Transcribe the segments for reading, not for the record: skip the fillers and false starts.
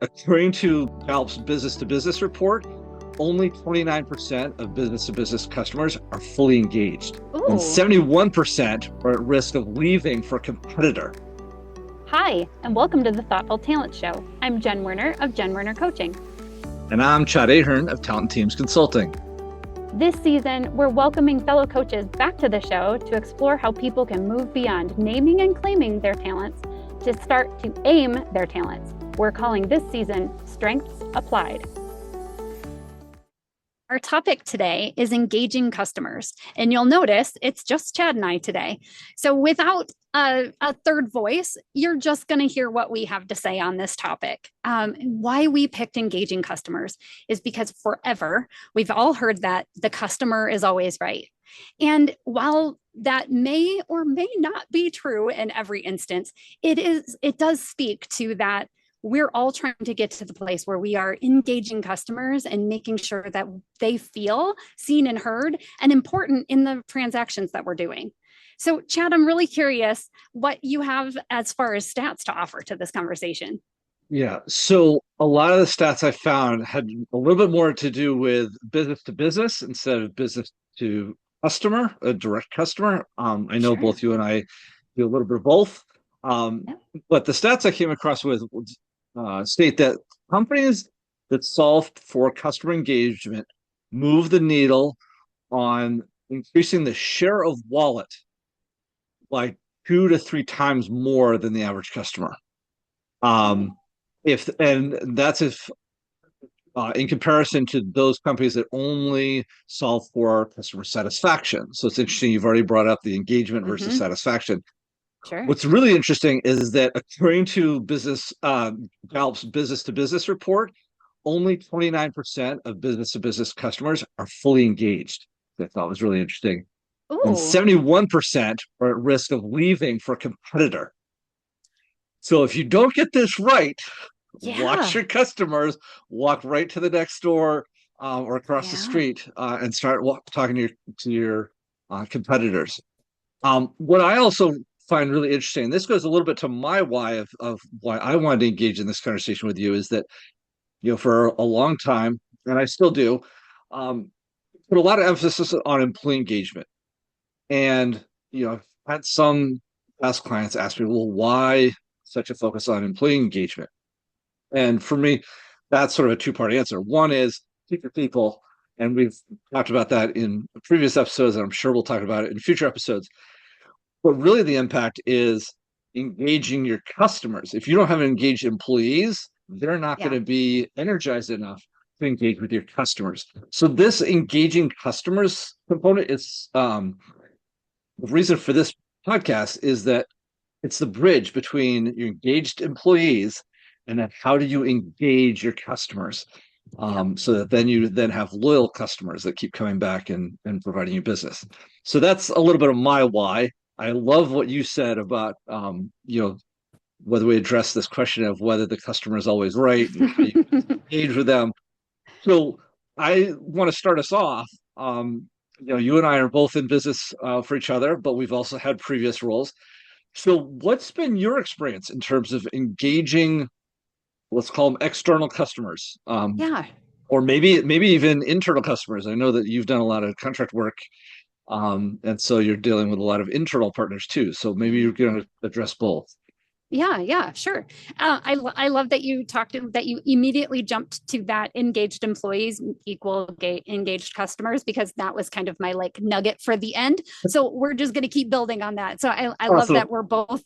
according to Gallup's business to business report, only 29% of business to business customers are fully engaged, and Ooh. 71% are at risk of leaving for a competitor. Hi, and welcome to the Thoughtful Talent Show. I'm Jen Werner of Jen Werner Coaching. And I'm Chad Ahern of Talent Teams Consulting. This season, we're welcoming fellow coaches back to the show to explore how people can move beyond naming and claiming their talents to start to aim their talents. We're calling this season Strengths Applied. Our topic today is engaging customers, and you'll notice it's just Chad and I today. So without a third voice, you're just going to hear what we have to say on this topic. Why we picked engaging customers is because forever we've all heard that the customer is always right. And while that may or may not be true in every instance, it does speak to that we're all trying to get to the place where we are engaging customers and making sure that they feel seen and heard and important in the transactions that we're doing. So, Chad, I'm really curious what you have as far as stats to offer to this conversation. Yeah, so a lot of the stats I found had a little bit more to do with business to business instead of business to customer, a direct customer. I know Sure. both you and I do a little bit of both. Um, Yep. but the stats I came across with state that companies that solve for customer engagement move the needle on increasing the share of wallet by 2 to 3 times more than the average customer. Um, if and that's if in comparison to those companies that only solve for customer satisfaction. So it's interesting. You've already brought up the engagement versus Mm-hmm. satisfaction. Sure. What's really interesting is that according to Gallup's business to business report, only 29% of business to business customers are fully engaged. I thought was really interesting. And Ooh. 71% are at risk of leaving for a competitor. So if you don't get this right, watch Yeah. your customers, walk right to the next door or across the Yeah. street and start talking to your competitors. What I also find really interesting, and this goes a little bit to my why of why I wanted to engage in this conversation with you, is that for a long time, and I still do, um, put a lot of emphasis on employee engagement. And I've had some past clients ask me, well, why such a focus on employee engagement? And for me, that's sort of a two-part answer. One is keep your people, and we've talked about that in previous episodes, and I'm sure we'll talk about it in future episodes. But really, the impact is engaging your customers. If you don't have engaged employees, they're not going Yeah. to be energized enough to engage with your customers. So this engaging customers component is the reason for this podcast is that it's the bridge between your engaged employees and then how do you engage your customers Yep. so that then you then have loyal customers that keep coming back and providing you business. So that's a little bit of my why. I love what you said about whether we address this question of whether the customer is always right and how you engage with them. So I want to start us off. You and I are both in business for each other, but we've also had previous roles. So what's been your experience in terms of engaging, let's call them external customers, Yeah. or maybe even internal customers? I know that you've done a lot of contract work, and so you're dealing with a lot of internal partners too. So maybe you're going to address both. Yeah, sure. I love that you immediately jumped to that engaged employees equal engaged customers, because that was kind of my like nugget for the end. So we're just going to keep building on that. So I love Awesome. that we're both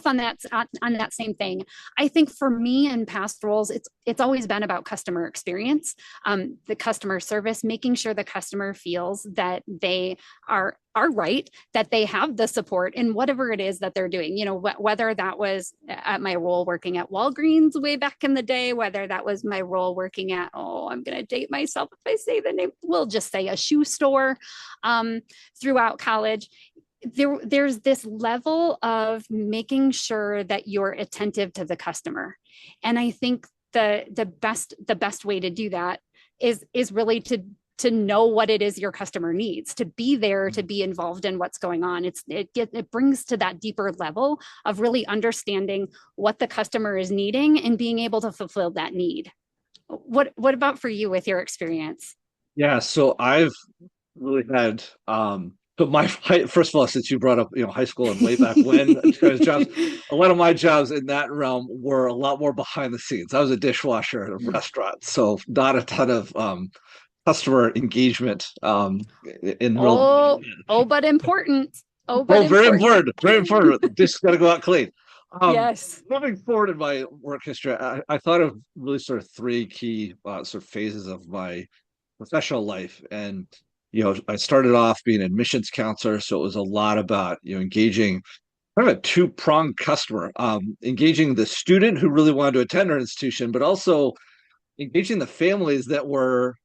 on that same thing. I think for me in past roles, it's always been about customer experience, the customer service, making sure the customer feels that they are right, that they have the support in whatever it is that they're doing. Whether that was at my role working at Walgreens way back in the day, whether that was my role working at, I'm going to date myself if I say the name, we'll just say a shoe store, throughout college. There's this level of making sure that you're attentive to the customer. And I think the best way to do that is really to to know what it is your customer needs, to be there, to be involved in what's going on. It brings to that deeper level of really understanding what the customer is needing and being able to fulfill that need. What about for you with your experience? Yeah, so I've really had but my first of all, since you brought up high school and way back when kind of jobs, a lot of my jobs in that realm were a lot more behind the scenes. I was a dishwasher at a restaurant, so not a ton of customer engagement in real. Oh, but important. Oh, but Oh, very important. important, very important. Just got to go out clean. Yes. Moving forward in my work history, I thought of really sort of three key sort of phases of my professional life. And I started off being an admissions counselor, so it was a lot about engaging kind of a two-pronged customer, engaging the student who really wanted to attend our institution, but also engaging the families that were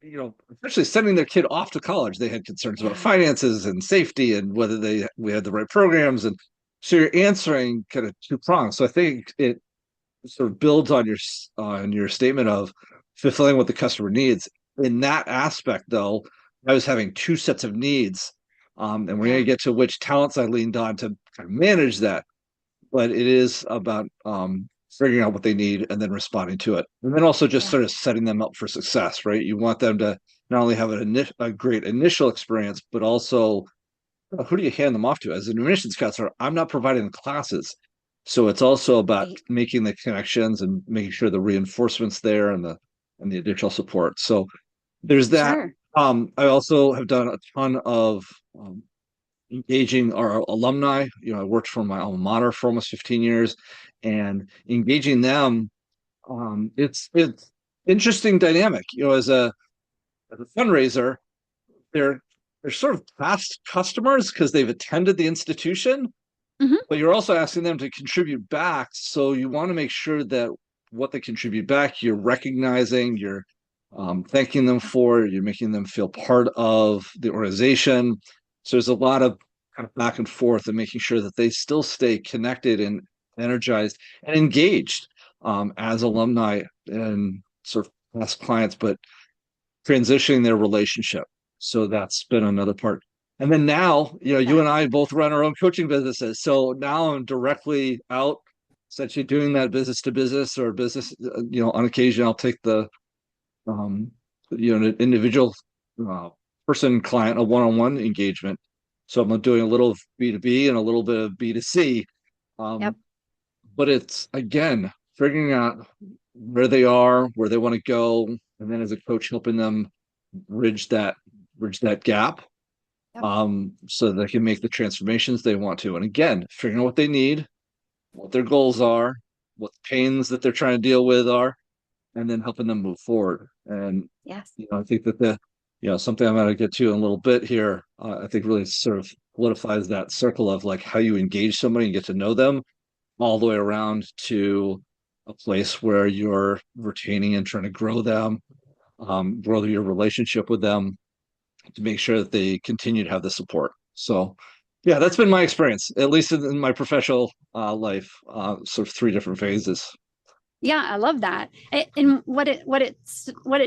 essentially sending their kid off to college. They had concerns about Yeah. finances and safety and whether we had the right programs. And so you're answering kind of two prongs. So I think it sort of builds on your statement of fulfilling what the customer needs. In that aspect, though, I was having two sets of needs. And we're going to Yeah. get to which talents I leaned on to kind of manage that. But it is about figuring out what they need and then responding to it. And then also just Yeah. sort of setting them up for success, right? You want them to not only have a great initial experience, but also who do you hand them off to? As an admissions counselor, I'm not providing the classes. So it's also about Right. making the connections and making sure the reinforcements there and the additional support. So there's that. Sure. I also have done a ton of engaging our alumni. I worked for my alma mater for almost 15 years, and engaging them. It's interesting dynamic. As a fundraiser, they're they're sort of past customers because they've attended the institution, Hmm. but you're also asking them to contribute back. So you want to make sure that what they contribute back, you're recognizing, you're thanking them for, you're making them feel part of the organization. So there's a lot of kind of back and forth and making sure that they still stay connected and energized and engaged as alumni and sort of past clients, but transitioning their relationship. So that's been another part. And then now, you Yeah. and I both run our own coaching businesses. So now I'm directly out, essentially doing that business to business or business. On occasion, I'll take the, um, an individual uh, person client, a one-on-one engagement. So I'm doing a little of B2B and a little bit of B2C. Yep. Um, but it's again figuring out where they are, where they want to go, and then as a coach helping them bridge that gap Yep. so they can make the transformations they want to. And again, figuring out what they need, what their goals are, what pains that they're trying to deal with are, and then helping them move forward. And Yes. I think that something I'm going to get to in a little bit here, I think really sort of solidifies that circle of like how you engage somebody and get to know them all the way around to a place where you're retaining and trying to grow them, grow your relationship with them to make sure that they continue to have the support. So, yeah, that's Yeah. been my experience, at least in my professional life, sort of three different phases. Yeah, I love that. And what it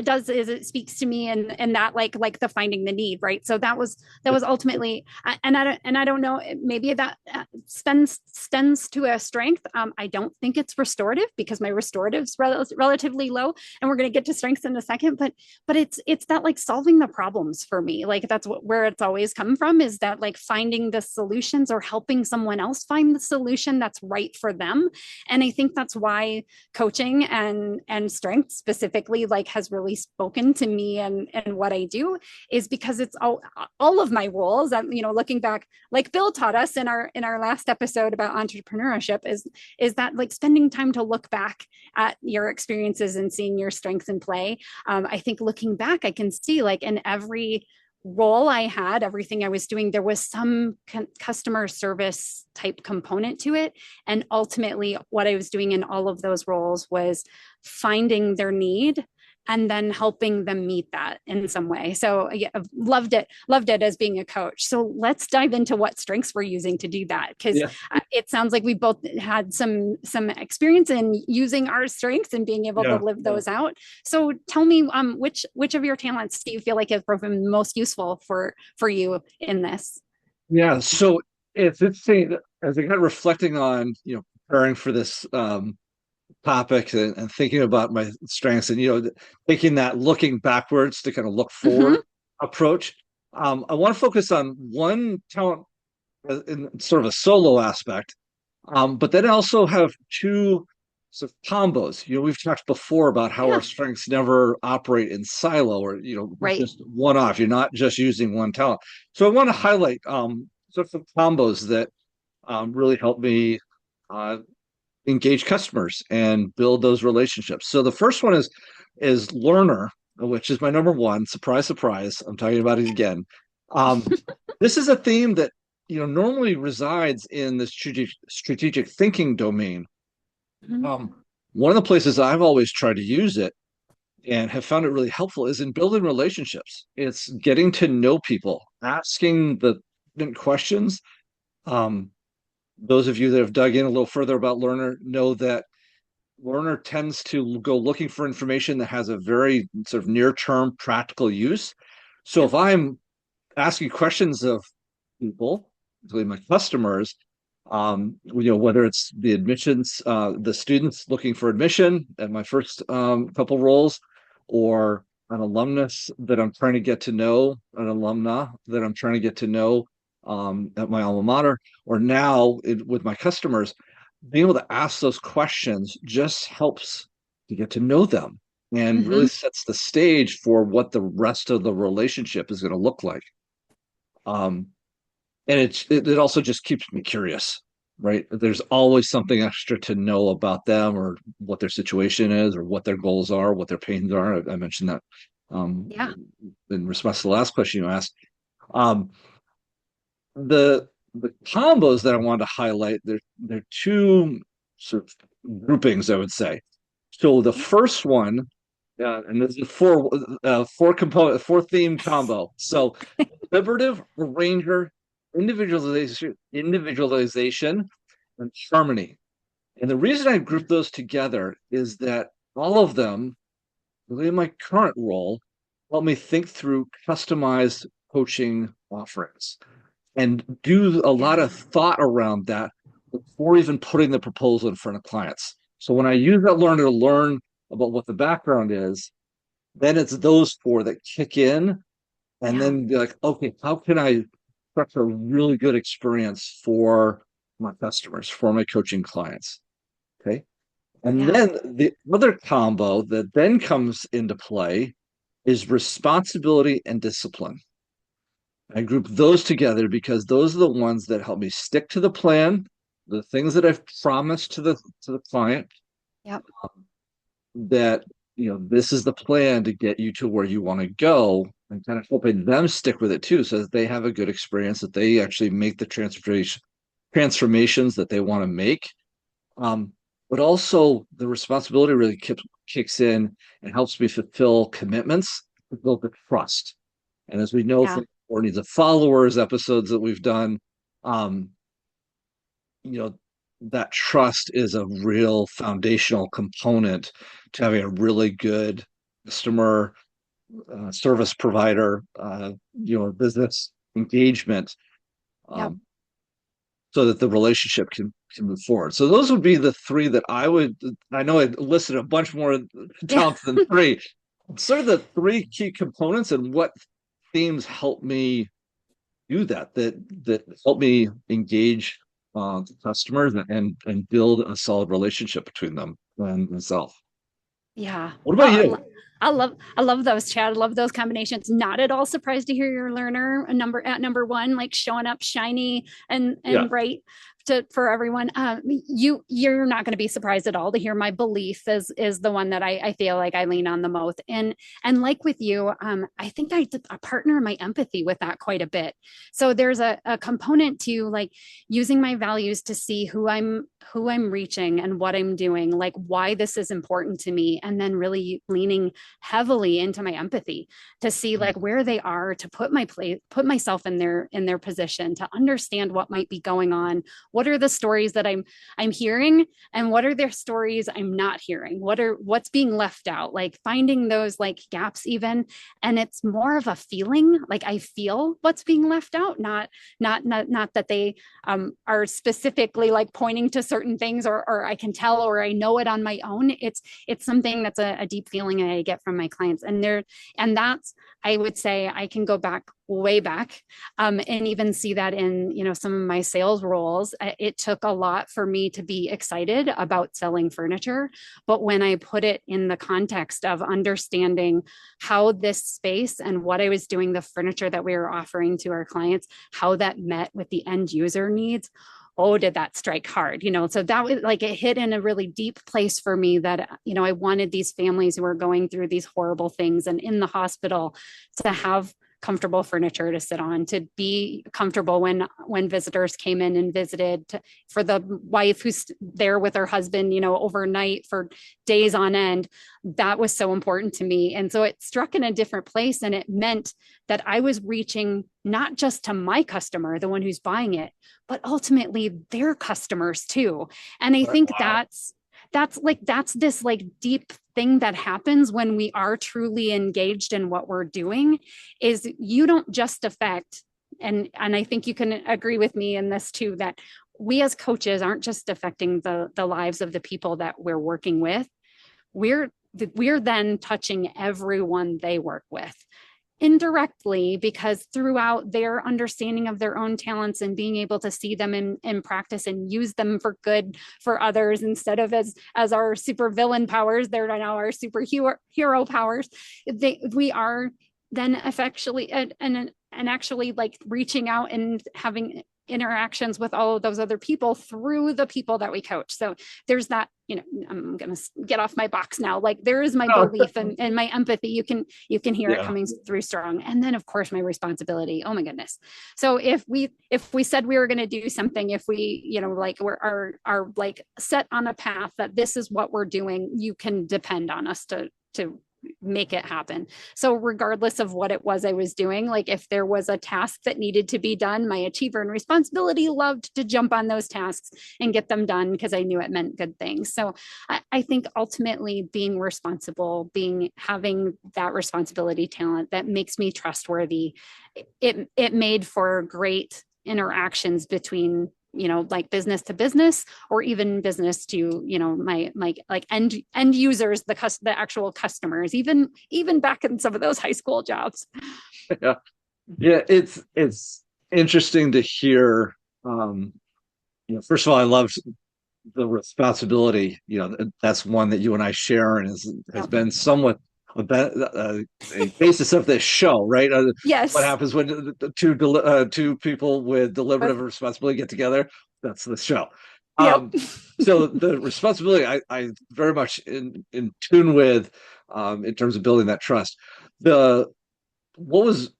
does is it speaks to me and that like the finding the need, right? So that was ultimately and I don't know, maybe that extends to a strength. I don't think it's restorative because my restorative's relatively low, and we're going to get to strengths in a second. But it's that like solving the problems for me. Like that's where it's always come from, is that like finding the solutions or helping someone else find the solution that's right for them. And I think that's why coaching and strength specifically like has really spoken to me and what I do, is because it's all of my roles that, looking back, like Bill taught us in our last episode about entrepreneurship, is that like spending time to look back at your experiences and seeing your strengths in play. I think looking back, I can see like in every role I had, everything I was doing, there was some customer service type component to it. And ultimately, what I was doing in all of those roles was finding their need and then helping them meet that in some way. So yeah, I've loved it as being a coach. So let's dive into what strengths we're using to do that, because Yeah, it sounds like we both had some experience in using our strengths and being able to yeah, live those out. So tell me, which of your talents do you feel like have proven most useful for you in this? yeah. So it's interesting as I got reflecting on, preparing for this topic and thinking about my strengths and, taking that looking backwards to kind of look Mm-hmm. forward approach. I want to focus on one talent in sort of a solo aspect, but then also have two sort of combos. We've talked before about how our Yeah. strengths never operate in silo or, Right. just one off. You're not just using one talent. So I want to highlight sort of some combos that really help me uh, engage customers and build those relationships. So the first one is learner, which is my number one. Surprise, surprise. I'm talking about it again. Um, this is a theme that normally resides in the strategic thinking domain. Mhm. One of the places I've always tried to use it and have found it really helpful is in building relationships. It's getting to know people, asking the questions. Um, those of you that have dug in a little further about learner know that learner tends to go looking for information that has a very sort of near term practical use. So Yep. if I'm asking questions of people, including my customers, whether it's the admissions, the students looking for admission at my first couple roles, or an alumnus that I'm trying to get to know, an alumna that I'm trying to get to know at my alma mater, or now with my customers, being able to ask those questions just helps to get to know them and really Mm-hmm. sets the stage for what the rest of the relationship is going to look like. Um, and it also just keeps me curious, right? There's always something extra to know about them or what their situation is or what their goals are, what their pains are. I mentioned that um, Yeah. in response to the last question you asked. Um, the combos that I wanted to highlight, they're two sort of groupings, I would say. So the first one, and this is four theme combo. So deliberative, arranger, individualization, and harmony. And the reason I group those together is that all of them, really in my current role, help me think through customized coaching offerings and do a lot Yeah. of thought around that before even putting the proposal in front of clients. So when I use that learner to learn about what the background is, then it's those four that kick in and Yeah. then be like, okay, how can I structure a really good experience for my customers, for my coaching clients? Okay. And Yeah. then the other combo that then comes into play is responsibility and discipline. I group those together because those are the ones that help me stick to the plan, the things that I've promised to the client, Yep. that this is the plan to get you to where you want to go, and kind of helping them stick with it too, so that they have a good experience, that they actually make the transformations that they want to make. Um, but also the responsibility really kicks in and helps me fulfill commitments to build the trust. And as we know Yeah. from Four Needs of Followers episodes that we've done, um, you know, that trust is a real foundational component to having a really good customer service provider, business engagement, Yep. um, so that the relationship can move forward. So those would be the three that I would. I know I listed a bunch more Yeah. talents than three. Sort of the three key components and what themes help me do that help me engage customers and build a solid relationship between them and myself. Yeah. What about Oh, you? I love those, Chad. I love those combinations. Not at all surprised to hear your learner a number at number one, like showing up shiny and Yeah, bright. for everyone. You're not going to be surprised at all to hear my belief is the one that I feel like I lean on the most. And like with you, I think I partner my empathy with that quite a bit. So there's a component to like using my values to see who I'm reaching and what I'm doing, like why this is important to me, and then really leaning heavily into my empathy to see like where they are, to put myself in their position, to understand what might be going on. What are the stories that I'm hearing, and what are their stories I'm not hearing? What's being left out? Like finding those like gaps even. And it's more of a feeling, like I feel what's being left out, not that they are specifically like pointing to certain things, or I can tell, or I know it on my own. It's something that's a deep feeling I get from my clients. And that's, I would say I can go back way back, and even see that in, some of my sales roles. It took a lot for me to be excited about selling furniture, but when I put it in the context of understanding how this space and what I was doing, the furniture that we were offering to our clients, how that met with the end user needs, oh, did that strike hard? So that was like, it hit in a really deep place for me that, I wanted these families who were going through these horrible things and in the hospital to have comfortable furniture to sit on, to be comfortable when visitors came in and visited, for the wife who's there with her husband, overnight for days on end. That was so important to me. And so it struck in a different place, and it meant that I was reaching not just to my customer, the one who's buying it, but ultimately their customers too. And I think Wow. that's this like deep thing that happens when we are truly engaged in what we're doing, is you don't just affect, and I think you can agree with me in this too, that we as coaches aren't just affecting the lives of the people that we're working with. We're then touching everyone they work with indirectly, because throughout their understanding of their own talents and being able to see them in practice and use them for good for others, instead of as our super villain powers, they're now our superhero powers. We are then effectually and actually like reaching out and having interactions with all of those other people through the people that we coach. So there's that, I'm going to get off my box now. Like there is my belief and my empathy. You can hear it Yeah. coming through strong. And then of course my responsibility. Oh my goodness. So if we said we were going to do something, if we, like we're are like set on a path that this is what we're doing, you can depend on us to make it happen. So regardless of what it was I was doing, like if there was a task that needed to be done, my achiever and responsibility loved to jump on those tasks and get them done because I knew it meant good things. So I think ultimately being responsible, having that responsibility talent that makes me trustworthy, it made for great interactions between, like business to business, or even business to, my like end users, the actual customers, even back in some of those high school jobs. Yeah. Yeah, it's interesting to hear. First of all, I love the responsibility. That's one that you and I share, and has Yep. been somewhat a basis of this show, right? What Yes. happens when two people with deliberative responsibility get together? That's the show. Yep. So the responsibility, I very much in tune with, in terms of building that trust. The What was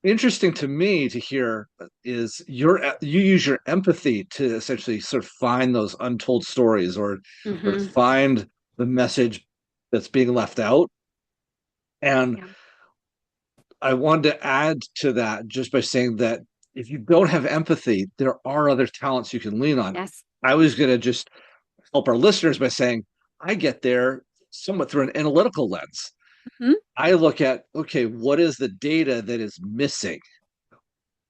interesting to me to hear is you use your empathy to essentially sort of find those untold stories, or to Mm-hmm. find the message that's being left out. And Yeah. I wanted to add to that just by saying that if you don't have empathy, there are other talents you can lean on. Yes. I was going to just help our listeners by saying I get there somewhat through an analytical lens. Mm-hmm. I look at, okay, what is the data that is missing?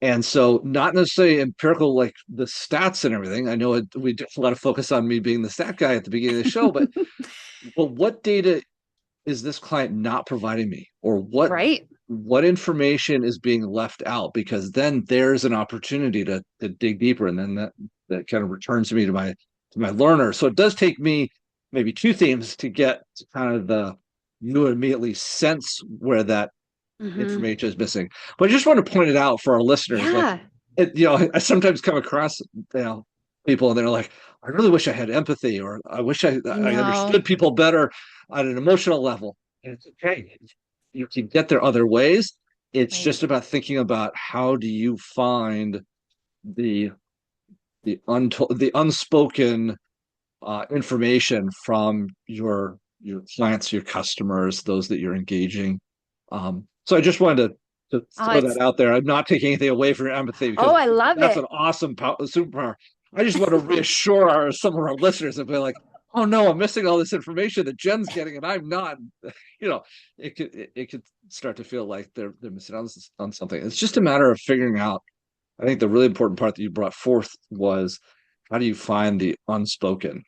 And so, not necessarily empirical, like the stats and everything. I know we did a lot of focus on me being the stat guy at the beginning of the show, but what data is this client not providing me, or Right. what information is being left out? Because then there's an opportunity to dig deeper, and then that kind of returns me to my learner. So it does take me maybe two themes to get to kind of you immediately sense where that Mm-hmm. information is missing. But I just want to point it out for our listeners. Like, Yeah. I sometimes come across, you know, people and they're like, I really wish I had empathy, or I wish I I know. understood people better on an emotional level. And it's okay. You can get there other ways. It's Right. just about thinking about how do you find the the unspoken information from your clients, your customers, those that you're engaging. So I just wanted to Oh, throw that it's, out there. I'm not taking anything away from your empathy oh, because I love that's it. an awesome superpower. I just want to reassure some of our listeners and be like, oh no, I'm missing all this information that Jen's getting and I'm not. You know, it could start to feel like they're missing on something. It's just a matter of figuring out. I think the really important part that you brought forth was how do you find the unspoken,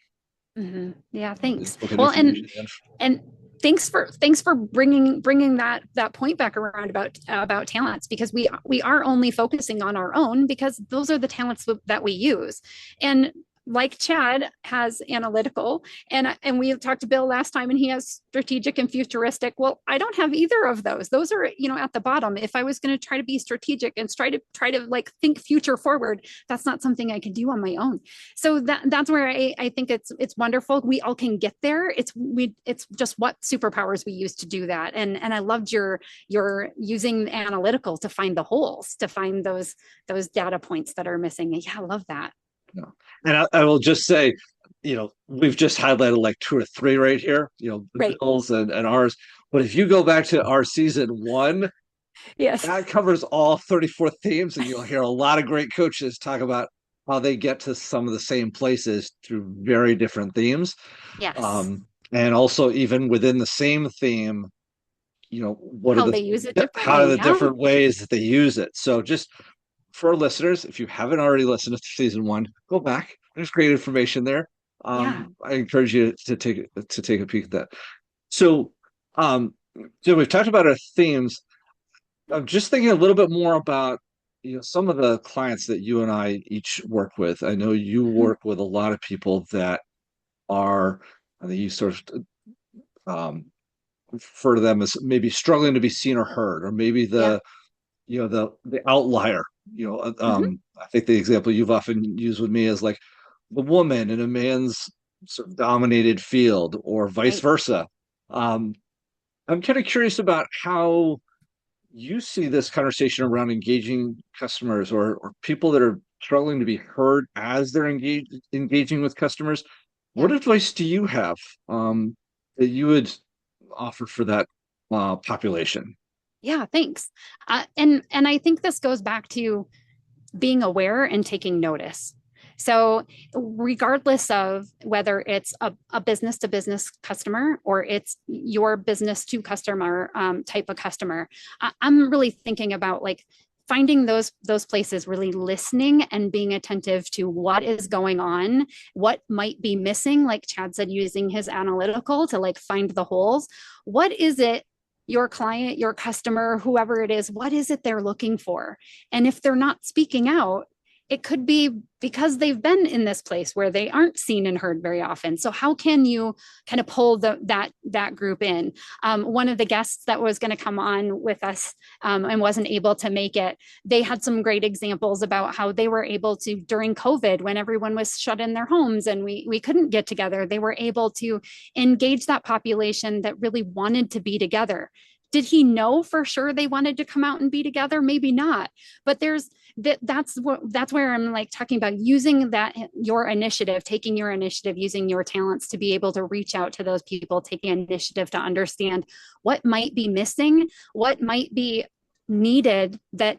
Yeah, the thanks. unspoken Well, information? and thanks for bringing that point back around about talents, because we are only focusing on our own because those are the talents that we use. And like Chad has analytical, and we talked to Bill last time, and he has strategic and futuristic. Well, I don't have either of those. Those are, at the bottom. If I was going to try to be strategic and try to like think future forward, that's not something I could do on my own. So that's where I think it's wonderful. We all can get there. It's just what superpowers we use to do that. And I loved your using analytical to find the holes, to find those data points that are missing. Yeah, I love that. No. And I will just say, we've just highlighted like two or three right here, the Right. Bills and ours. But if you go back to our season one, Yes. that covers all 34 themes, and you'll hear a lot of great coaches talk about how they get to some of the same places through very different themes. Yes. And also, even within the same theme, what are How the they use it how are differently. the Yeah. different ways that they use it? So just for our listeners, if you haven't already listened to season one, go back. There's great information there. Yeah. I encourage you to take a peek at that. So, so we've talked about our themes. I'm just thinking a little bit more about some of the clients that you and I each work with. I know you Mhm. work with a lot of people that are, I think you sort of um, refer to them as maybe struggling to be seen or heard, or maybe Yeah. the outlier. Hmm. I think the example you've often used with me is like the woman in a man's sort of dominated field, or vice Right. versa. Um, I'm kind of curious about how you see this conversation around engaging customers, or people that are struggling to be heard as they're engaging with customers. Yeah. What advice do you have that you would offer for that population? Yeah. Thanks. And I think this goes back to being aware and taking notice. So, regardless of whether it's a business to business customer or it's your business to customer type of customer, I'm really thinking about like finding those places, really listening and being attentive to what is going on, what might be missing, like Chad said, using his analytical to like find the holes. What is it your client, your customer, whoever it is, what is it they're looking for? And if they're not speaking out, it could be because they've been in this place where they aren't seen and heard very often. So how can you kind of pull that group in? One of the guests that was going to come on with us and wasn't able to make it, they had some great examples about how they were able to, during COVID, when everyone was shut in their homes and we couldn't get together, they were able to engage that population that really wanted to be together. Did he know for sure they wanted to come out and be together? Maybe not. But that's where I'm like talking about using that your initiative, taking your initiative, using your talents to be able to reach out to those people, taking initiative to understand what might be missing, what might be needed that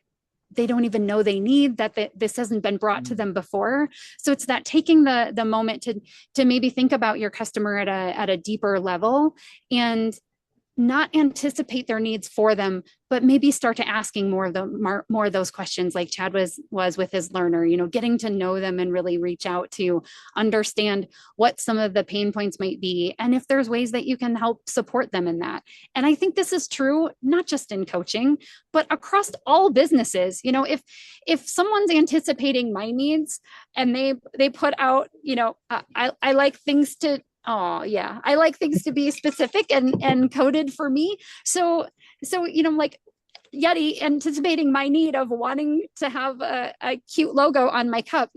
they don't even know they need, that this hasn't been brought to them before. So it's that taking the moment to maybe think about your customer at a deeper level and not anticipate their needs for them, but maybe start to asking more of those questions, like Chad was with his learner. Getting to know them and really reach out to understand what some of the pain points might be, and if there's ways that you can help support them in that. And I think this is true not just in coaching, but across all businesses. If someone's anticipating my needs and they put out, I like things to, oh yeah, I like things to be specific and coded for me. So like Yeti anticipating my need of wanting to have a cute logo on my cup,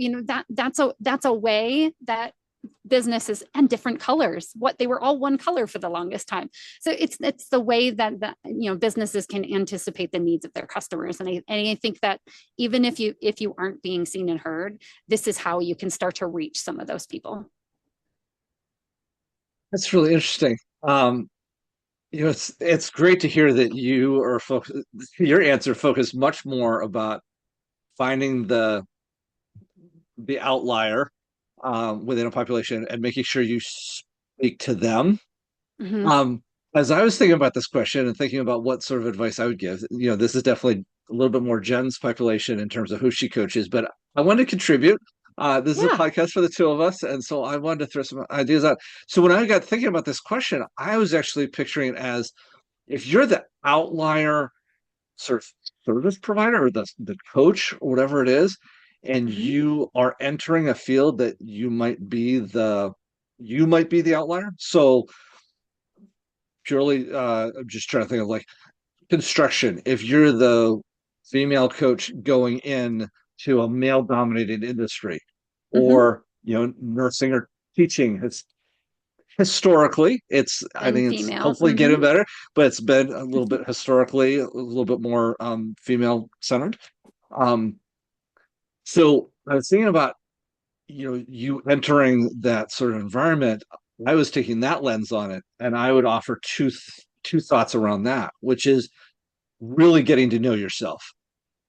that's a way that businesses and different colors, what they were all one color for the longest time. So it's the way that businesses can anticipate the needs of their customers. And I think that even if you aren't being seen and heard, this is how you can start to reach some of those people. That's really interesting. It's great to hear that your answer focused much more about finding the outlier within a population and making sure you speak to them. Mm-hmm. Um, as I was thinking about this question and thinking about what sort of advice I would give, this is definitely a little bit more Jen's population in terms of who she coaches, but I want to contribute. This is a Yeah. podcast for the two of us, and so I wanted to throw some ideas out. So when I got thinking about this question, I was actually picturing it as if you're the outlier sort of service provider or the coach or whatever it is, and Mm-hmm. you are entering a field that you might be the outlier. So purely I'm just trying to think of like construction. If you're the female coach going in to a male dominated industry, Mm-hmm. or nursing or teaching, it's historically I And think it's female. hopefully Mm-hmm. getting better, but it's been a little bit historically a little bit more female centered. um so I was thinking about you entering that sort of environment. I was taking that lens on it, and I would offer two thoughts around that, which is really getting to know yourself.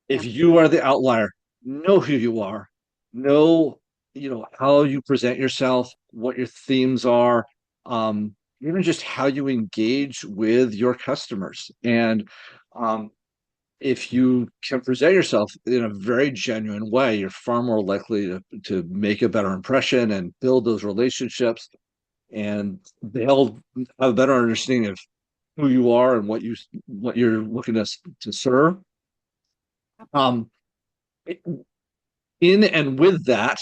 If Yeah. you are the outlier, know who you are, know how you present yourself, what your themes are, even just how you engage with your customers. And if you can present yourself in a very genuine way, you're far more likely to make a better impression and build those relationships, and they'll have a better understanding of who you are and what you're looking to serve. um in and with that,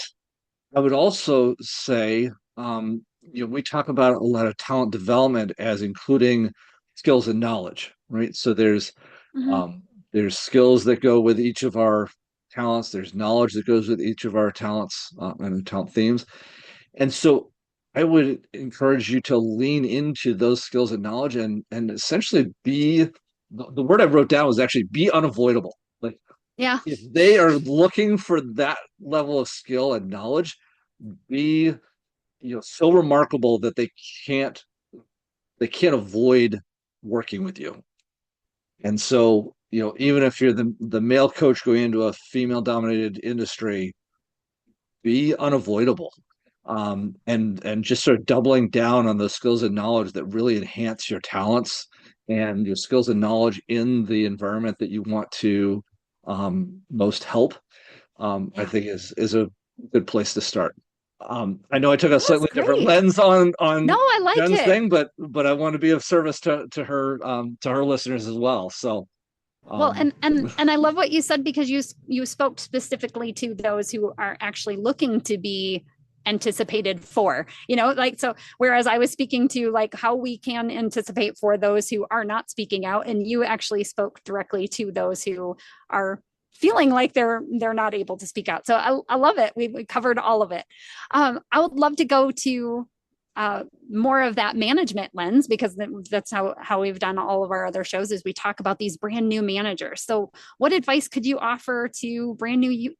I would also say, we talk about a lot of talent development as including skills and knowledge, right? So Mm-hmm. there's skills that go with each of our talents. There's knowledge that goes with each of our talents and talent themes. And so I would encourage you to lean into those skills and knowledge, and essentially the word I wrote down was actually be unavoidable. Like Yeah. if they are looking for that level of skill and knowledge, be so remarkable that can't they can't avoid working with you. And so even if you're the male coach going into a female dominated industry, be unavoidable. And just sort of doubling down on those skills and knowledge that really enhance your talents and your skills and knowledge in the environment that you want to most help. I Yeah. think is a good place to start. I know I took a That was slightly different great. lens No, on I like Jen's it. thing, but I want to be of service to her listeners as well. So Well, um, and I love what you said, because you spoke specifically to those who are actually looking to be anticipated for, like, so whereas I was speaking to like how we can anticipate for those who are not speaking out, and you actually spoke directly to those who are feeling like they're not able to speak out. So I love it. We covered all of it. I would love to go to more of that management lens, because that's how we've done all of our other shows, is we talk about these brand new managers. So what advice could you offer to brand new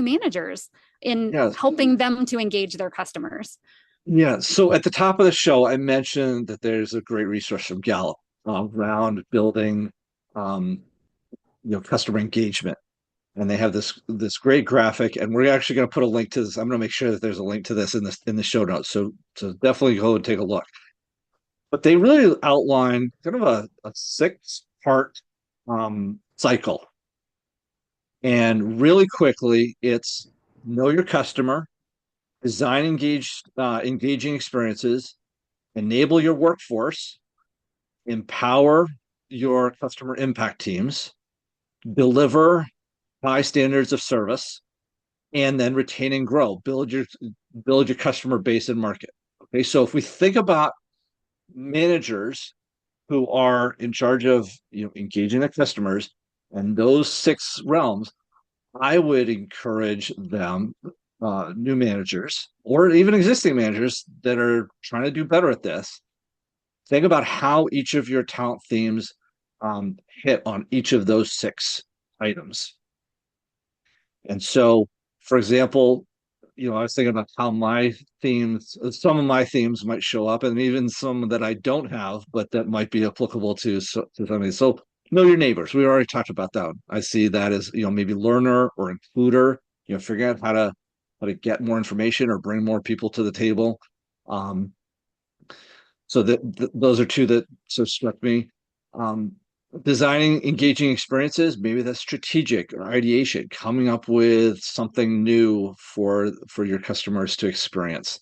managers in yeah, helping them to engage their customers? yeah. So at the top of the show, I mentioned that there's a great resource from Gallup around building um, customer engagement. And they have this great graphic, and we're actually going to put a link to this. I'm going to make sure that there's a link to this in the show notes. So definitely go and take a look. But they really outline kind of a 6-part cycle. And really quickly, it's know your customer, design engaging experiences, enable your workforce, empower your customer impact teams, deliver high standards of service, and then retain and grow. Build your customer base and market. Okay, so if we think about managers who are in charge of engaging their customers, And those six realms, I would encourage them, new managers or even existing managers that are trying to do better at this, think about how each of your talent themes hit on each of those six items. And so, for example, I was thinking about how my themes, some of my themes might show up, and even some that I don't have, but that might be applicable to somebody. So, know your neighbors. We already talked about that. I see that as maybe learner or includer. Figure out how to get more information or bring more people to the table. Um, so those are two that so struck me. Um, Designing engaging experiences, maybe that's strategic or ideation, coming up with something new for your customers to experience.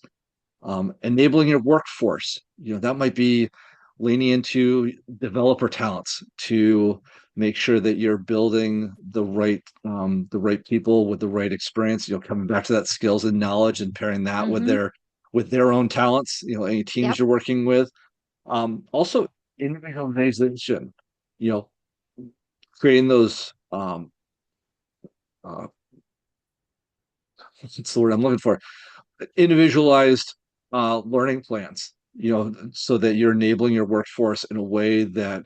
Enabling your workforce, that might be leaning into developer talents to make sure that you're building the right people with the right experience, coming back to that skills and knowledge and pairing that Mm-hmm. with their own talents, any teams Yep. you're working with. Also, individualization, you know, creating those uh, what's the word I'm looking for? Individualized learning plans, so that you're enabling your workforce in a way that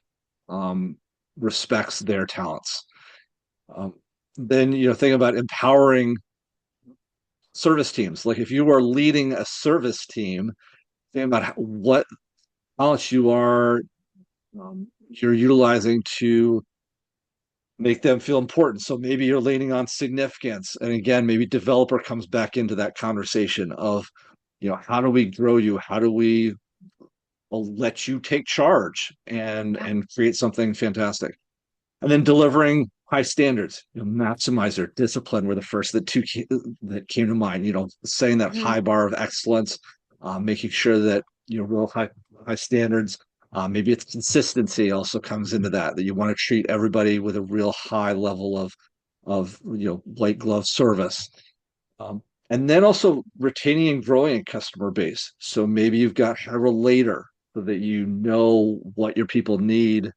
um, respects their talents. Um, then, think about empowering service teams. Like if you are leading a service team, think about what talents you're utilizing to make them feel important. So maybe you're leaning on significance. And again, maybe developer comes back into that conversation of, how do we grow you? How do we let you take charge Yep. and create something fantastic? And then delivering high standards, maximizer, discipline were the first that came to mind, saying that Mm-hmm. high bar of excellence, making sure that, real high standards. Maybe it's consistency also comes into that you want to treat everybody with a real high level of white glove service. Um, and then also retaining and growing a customer base. So maybe you've got a relator so that you know what your people need,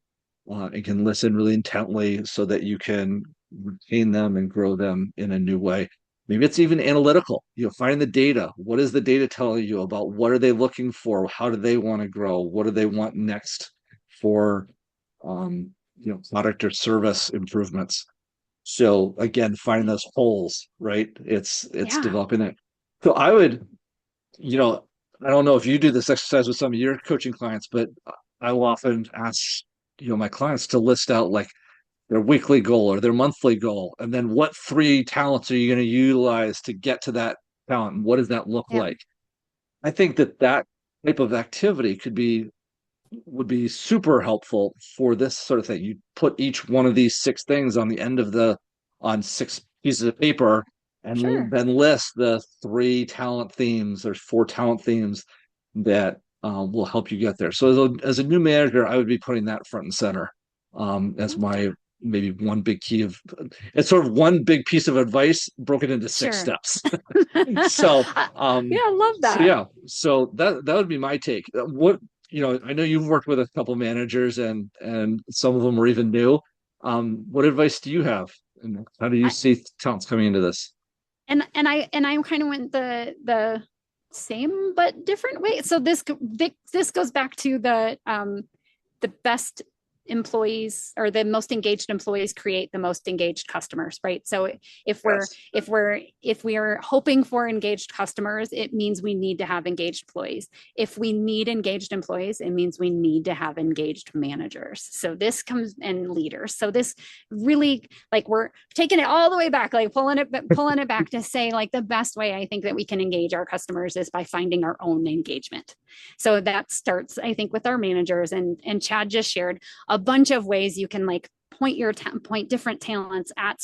and can listen really intently so that you can retain them and grow them in a new way. Maybe it's even analytical. Find the data. What is the data telling you about what are they looking for? How do they want to grow? What do they want next for product or service improvements? So again, finding those holes, right? It's Yeah. developing it. So I would, you know, I don't know if you do this exercise with some of your coaching clients, but I will often ask, my clients to list out like their weekly goal or their monthly goal, and then what three talents are you going to utilize to get to that talent, and what does that look Yep. like? I think that type of activity would be super helpful for this sort of thing. You put each one of these six things on the end of on six pieces of paper, and Sure. then list the three talent themes or four talent themes that will help you get there. So as a new manager, I would be putting that front and center as Okay. my maybe one big key of it's sort of one big piece of advice broken into six Sure. steps. So Yeah, I love so that. yeah, so that would be my take. What I know you've worked with a couple managers, and some of them were even new. What advice do you have, and how do you I, see talents coming into this? and I kind of went the same but different way. So this goes back to the best employees or the most engaged employees create the most engaged customers, right? So Yes. if we are hoping for engaged customers, it means we need to have engaged employees. If we need engaged employees, it means we need to have engaged managers. So this comes and leaders. So this really, like, we're taking it all the way back, like pulling it back to say, like, the best way I think that we can engage our customers is by finding our own engagement. So that starts, I think, with our managers, and Chad just shared a bunch of ways you can, like, point different talents at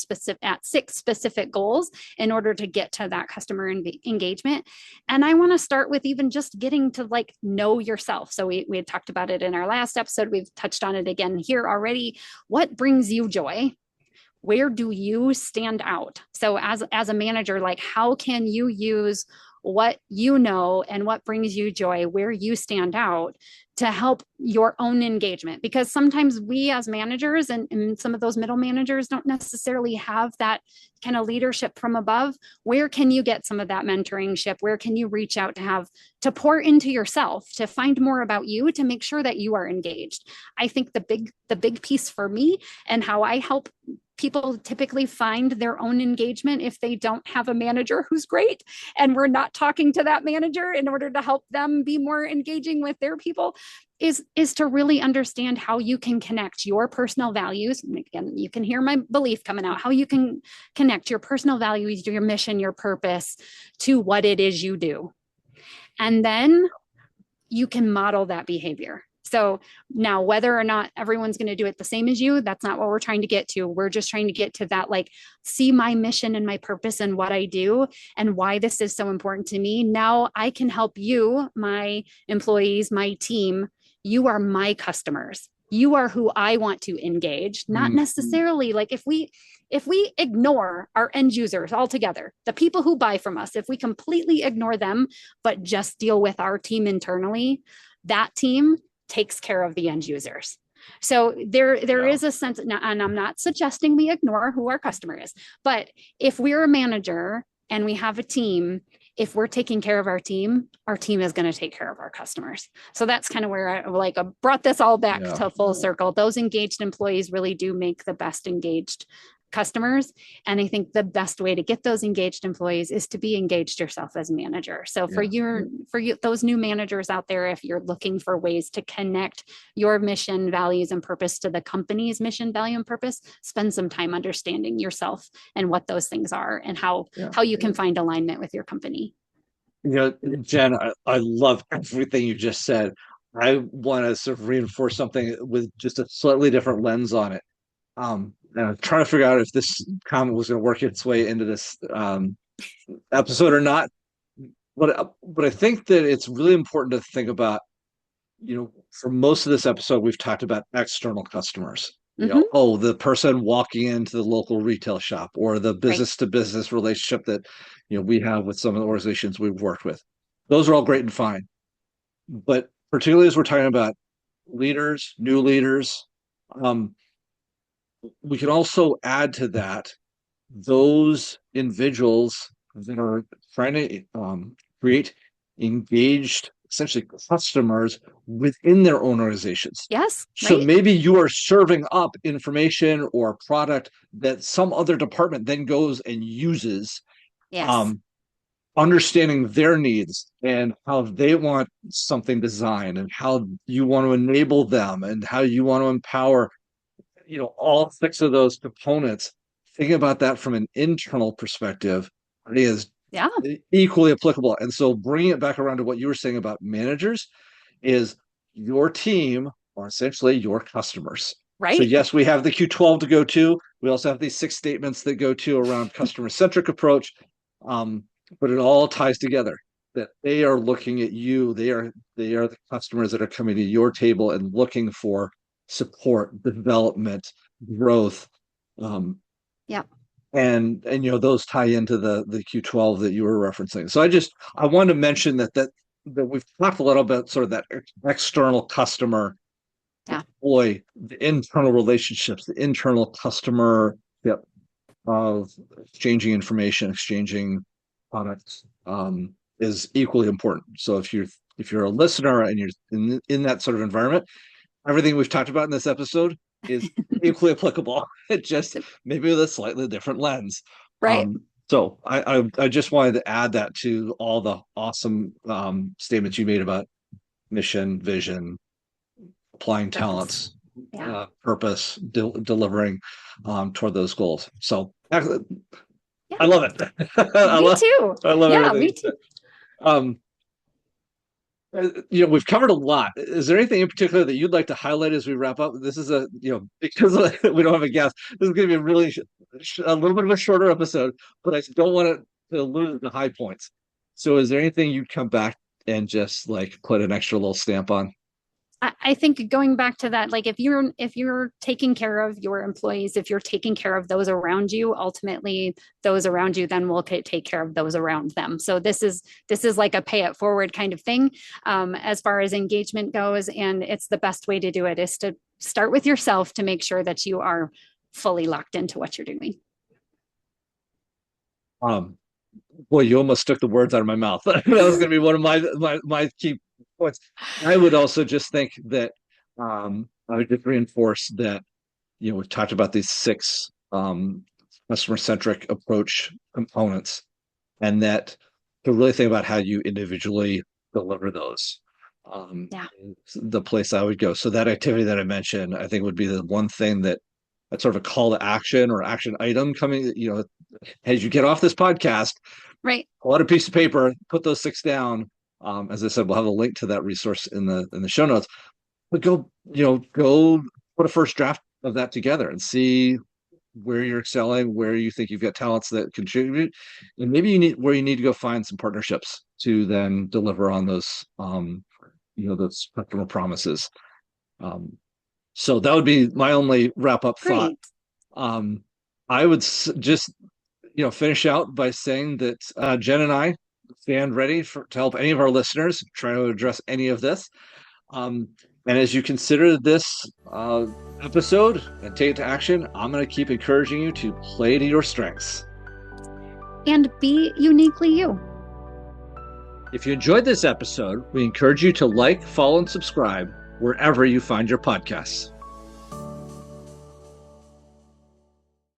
six specific goals in order to get to that customer engagement. And I want to start with even just getting to, like, know yourself. So we had talked about it in our last episode, we've touched on it again here already. What brings you joy? Where do you stand out? So as a manager, like, how can you use what you know and what brings you joy, where you stand out to help your own engagement. Because sometimes we as managers and some of those middle managers don't necessarily have that kind of leadership from above. Where can you get some of that mentoringship? Where can you reach out to pour into yourself, to find more about you, to make sure that you are engaged? I think the big piece for me and how I help people typically find their own engagement if they don't have a manager who's great and we're not talking to that manager in order to help them be more engaging with their people, is to really understand how you can connect your personal values. And again, you can hear my belief coming out, how you can connect your personal values, your mission, your purpose to what it is you do. And then you can model that behavior. So now, whether or not everyone's going to do it the same as you, that's not what we're trying to get to. We're just trying to get to that, like, see my mission and my purpose and what I do and why this is so important to me. Now I can help you, my employees, my team. You are my customers. You are who I want to engage, not necessarily like if we ignore our end users altogether, the people who buy from us, if we completely ignore them, but just deal with our team internally, that team takes care of the end users. So there is a sense, and I'm not suggesting we ignore who our customer is, but if we're a manager and we have a team, if we're taking care of our team is going to take care of our customers. So that's kind of where I brought this all back to full circle. Those engaged employees really do make the best engaged customers. And I think the best way to get those engaged employees is to be engaged yourself as manager. So for you, those new managers out there, if you're looking for ways to connect your mission, values, and purpose to the company's mission, value, and purpose, spend some time understanding yourself and what those things are and how you can find alignment with your company. Jen, I love everything you just said. I want to sort of reinforce something with just a slightly different lens on it. And I'm trying to figure out if this comment was going to work its way into this episode or not. But I think that it's really important to think about, for most of this episode, we've talked about external customers. The person walking into the local retail shop or the business to business relationship that, we have with some of the organizations we've worked with. Those are all great and fine. But particularly as we're talking about leaders, new leaders, we can also add to that those individuals that are trying to create engaged, essentially, customers within their own organizations. Yes. So maybe you are serving up information or product that some other department then goes and uses. Yes. Understanding their needs and how they want something designed and how you want to enable them and how you want to empower all 6 of those components. Thinking about that from an internal perspective is equally applicable. And so bringing it back around to what you were saying about managers is your team are essentially your customers. Right. So yes, we have the Q12 to go to. We also have these 6 statements that go to around customer-centric approach. But it all ties together that they are looking at you. They are the customers that are coming to your table and looking for support, development, growth. And those tie into the Q12 that you were referencing. So I wanted to mention that we've talked a little bit sort of that external customer, the internal relationships, the internal customer of exchanging information, exchanging products is equally important. So if you're a listener and you're in that sort of environment, everything we've talked about in this episode is equally applicable. It just maybe with a slightly different lens. Right. So I just wanted to add that to all the awesome statements you made about mission, vision, applying talents, purpose, delivering toward those goals. So I love it. Me too. I love everything. Me too. We've covered a lot. Is there anything in particular that you'd like to highlight as we wrap up? This is because we don't have a guest, this is going to be a little bit of a shorter episode, but I don't want it to lose the high points. So is there anything you'd come back and just like put an extra little stamp on? I think going back to that, like if you're taking care of your employees, if you're taking care of those around you, ultimately those around you then will take care of those around them. So this is like a pay it forward kind of thing, as far as engagement goes. And it's the best way to do it is to start with yourself to make sure that you are fully locked into what you're doing. Um, Boy, you almost took the words out of my mouth. That was going to be one of my key points. I would also just think that I would just reinforce that we've talked about these six customer centric approach components, and that to really think about how you individually deliver those. Yeah. The place I would go. So that activity that I mentioned, I think would be the one thing that's sort of a call to action or action item coming. As you get off this podcast, Right. pull out a piece of paper, put those six down. As I said, we'll have a link to that resource in the show notes. But go put a first draft of that together and see where you're excelling, where you think you've got talents that contribute, and maybe you need to go find some partnerships to then deliver on those customer promises. So that would be my only wrap up thought. Great. I would just finish out by saying that Jen and I stand ready to help any of our listeners try to address any of this. And as you consider this episode and take it to action, I'm going to keep encouraging you to play to your strengths. And be uniquely you. If you enjoyed this episode, we encourage you to like, follow, and subscribe wherever you find your podcasts.